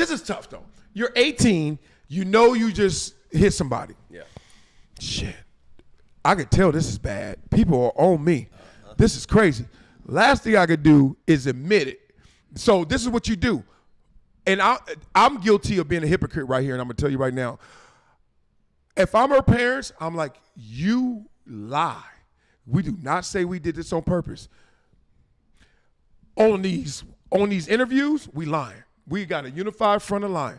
this is tough though. You're 18. You know you just hit somebody. Yeah. Shit. I could tell this is bad. People are on me. This is crazy. Last thing I could do is admit it. So this is what you do. And I'm guilty of being a hypocrite right here, and I'm going to tell you right now. If I'm her parents, I'm like, you lie. We do not say we did this on purpose. On these interviews, we lying. We got a unified front of line.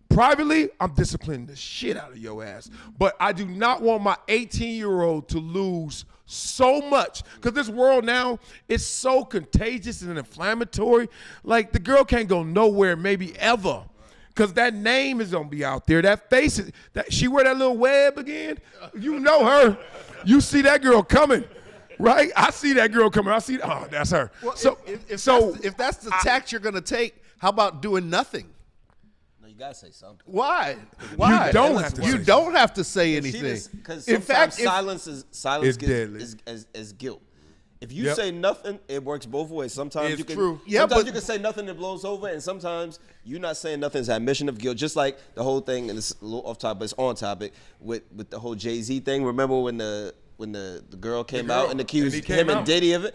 Privately, I'm disciplining the shit out of your ass. But I do not want my 18-year-old to lose so much. Because this world now is so contagious and inflammatory. Like, the girl can't go nowhere, maybe ever. Because that name is going to be out there. That face, she wear that little web again. You know her. You see that girl coming. Right? I see that girl coming. Oh, that's her. Well, so if that's the tact you're going to take, how about doing nothing? You gotta say something. Why? You don't have to. You don't have to say anything. Because in fact, silence is guilt. If you Yep. say nothing, it works both ways. Sometimes It's you can. true. Yeah, sometimes but- you can say nothing that blows over, and sometimes you not saying nothing is admission of guilt. Just like the whole thing, and it's a little off topic, but it's on topic with the whole Jay-Z thing. Remember when the girl came out and accused him and Diddy of it?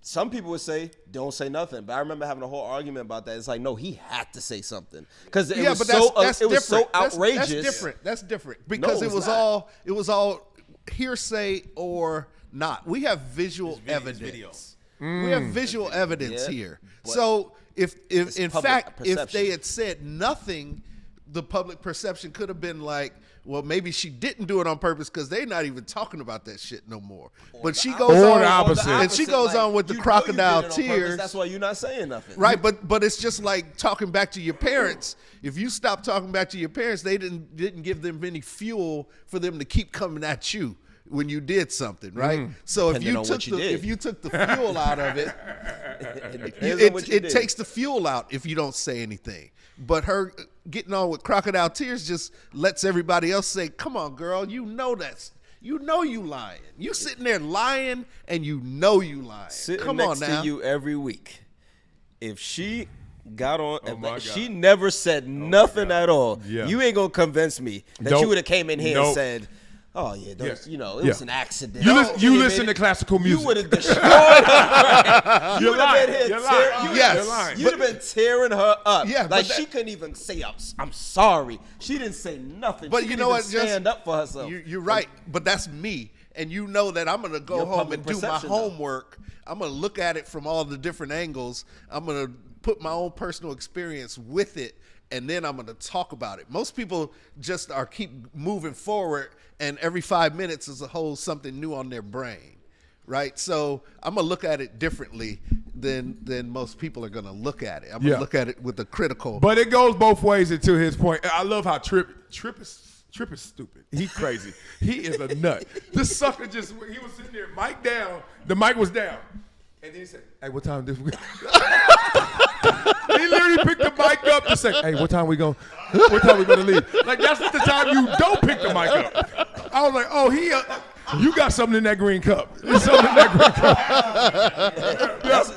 Some people would say, don't say nothing. But I remember having a whole argument about that. It's like, no, he had to say something. Because it was so outrageous. That's different. Because it was all hearsay or not. We have visual evidence. We have visual evidence here. So if in fact, if they had said nothing, the public perception could have been like, well, maybe she didn't do it on purpose because they're not even talking about that shit no more. But she goes on, and she goes on with the crocodile tears. That's why you're not saying nothing, right? But it's just like talking back to your parents. If you stop talking back to your parents, they didn't give them any fuel for them to keep coming at you when you did something, right? So if you took the fuel out of it, it takes the fuel out if you don't say anything. But her getting on with crocodile tears just lets everybody else say, come on, girl, you know you lying. You sitting there lying and you know you lying. Sitting next to you every week. If she got on, she never said nothing at all. Yeah. You ain't gonna convince me that you would have came in here and said, oh yeah, it was an accident. You listen to classical music. You would have destroyed her. You would have been here. You'd have been tearing her up. Yeah, like she couldn't even say I'm sorry. She didn't say nothing. But she you know what? Stand up for herself. You're right. But that's me, and you know that I'm gonna go home and do my homework. I'm gonna look at it from all the different angles. I'm gonna put my own personal experience with it, and then I'm gonna talk about it. Most people just keep moving forward, and every 5 minutes is a whole something new on their brain, right? So I'm gonna look at it differently than most people are gonna look at it. I'm gonna look at it with a critical. But it goes both ways. And to his point, I love how Trip is stupid. He crazy. He is a nut. This sucker he was sitting there, mic down. The mic was down, and then he said, "Hey, what time this?" He literally picked the mic up to say, "Hey, what time we gonna leave?" Like that's the time you don't pick the mic up. I was like, "Oh, you got something in that green cup. There's something in that green cup."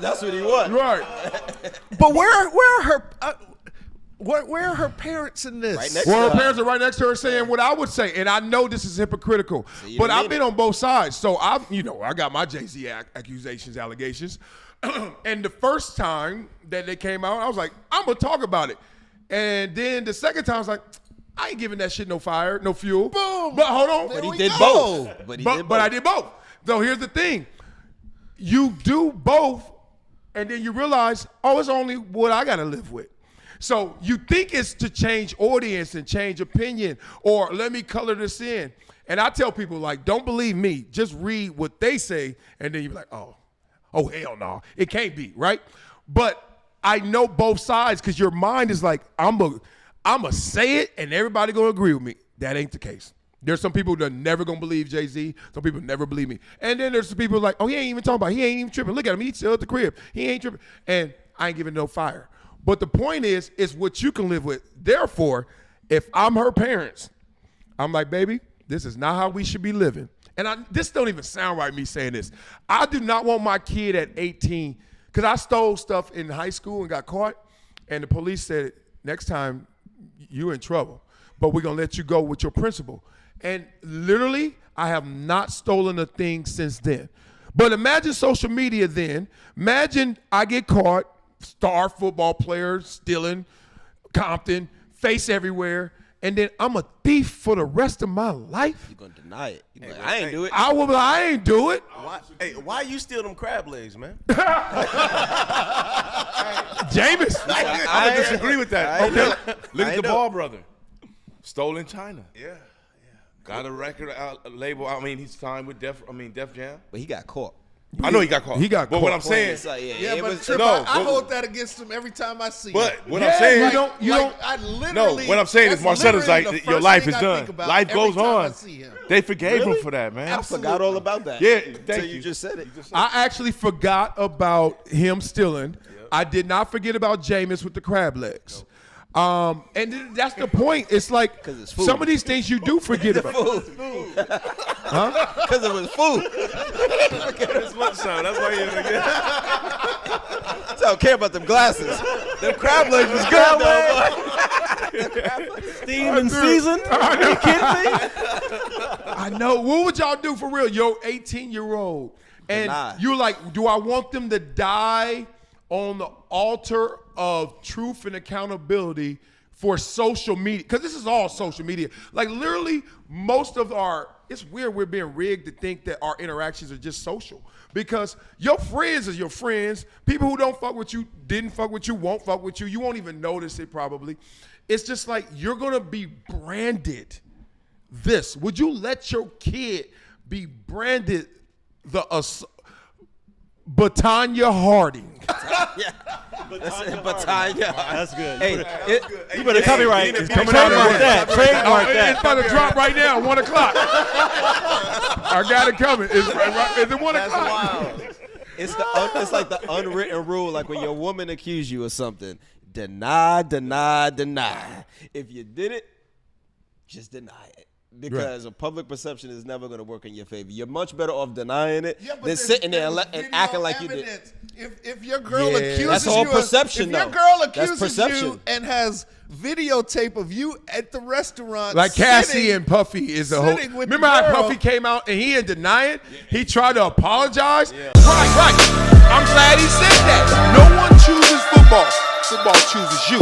That's what he wants. Right. But where are her parents in this? Right next Well, to her parents are right next to her saying what I would say, and I know this is hypocritical, but I've been on both sides. So I got my Jay-Z allegations. And the first time that they came out, I was like, I'm going to talk about it. And then the second time, I was like, I ain't giving that shit no fire, no fuel. Boom. But hold on. But he did both. But I did both. So here's the thing. You do both, and then you realize, it's only what I got to live with. So you think it's to change audience and change opinion, or let me color this in. And I tell people, like, don't believe me. Just read what they say, and then you're like, oh, hell no. It can't be, right? But I know both sides because your mind is like, I'm going to say it, and everybody going to agree with me. That ain't the case. There's some people that are never going to believe Jay-Z. Some people never believe me. And then there's some people like, he ain't even talking about it. He ain't even tripping. Look at him. He's still at the crib. He ain't tripping. And I ain't giving no fire. But the point is what you can live with. Therefore, if I'm her parents, I'm like, baby, this is not how we should be living. And this don't even sound right, me saying this. I do not want my kid at 18, because I stole stuff in high school and got caught, and the police said, next time you're in trouble. But we're going to let you go with your principal. And literally, I have not stolen a thing since then. But imagine social media then. Imagine I get caught, star football player, stealing, Compton, face everywhere, and then I'm a thief for the rest of my life. You're going to deny it. You're like, I ain't do it. I ain't do it. Why you steal them crab legs, man? Jameis. I'm going to disagree with that. Okay. Look at the Ball brother. Stole in China. Yeah. Got a record label. I mean, he's signed with Def Jam. But he got caught. I know he got caught. But what I'm saying, It's like, Yeah, it but was, Trip, no, I hold that against him every time I see him. but what I'm saying, I literally. no, what I'm saying is that's Marcellus like literally the your first life thing is I done. think about Life every goes time I on. see him. They forgave him for that, man. I forgot all about that. Yeah, thank Until you. you just said it. I actually forgot about him stealing. I did not forget about Jameis with the crab legs. And that's the point. It's like it's food. some of these things you do forget about. Because it was food. It's lunchtime. That's why you forget. I don't care about them glasses. Them crab legs was good, though, boy. Steamed and seasoned? Are you kidding me? I know. What would y'all do for real? Yo, 18-year-old. And Deny. you're like, do I want them to die on the altar of truth and accountability for social media? Because this is all social media. Like literally most of it's weird we're being rigged to think that our interactions are just social. Because your friends are your friends. People who don't fuck with you, didn't fuck with you, won't fuck with you. You won't even notice it probably. It's just like you're going to be branded this. Would you let your kid be branded the Batanya Harding? Baton. That's good. Hey, You better copyright. It's coming out Trademark that. Trademark It's that. about to drop right now, 1 o'clock. I got it coming. It's at 1 That's o'clock. wild. It's like the unwritten rule, like when your woman accused you of something, deny. If you did it, just deny it. Because a public perception is never going to work in your favor. You're much better off denying it than sitting there and acting like you did. If your girl accuses That's all you, perception, if your though. girl That's accuses perception. you and has videotape of you at the restaurant, Like Cassie sitting, and Puffy is a whole. sitting with Remember the how girl. Puffy came out and he didn't deny it? He tried to apologize. Right. I'm glad he said that. No one chooses football. Football chooses you.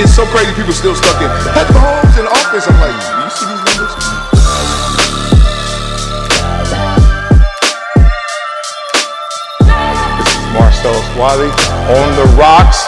It's so crazy people still stuck in Patrick Mahomes in the offense. I'm like, do you see these numbers? This is Marcellus Wiley on the rocks.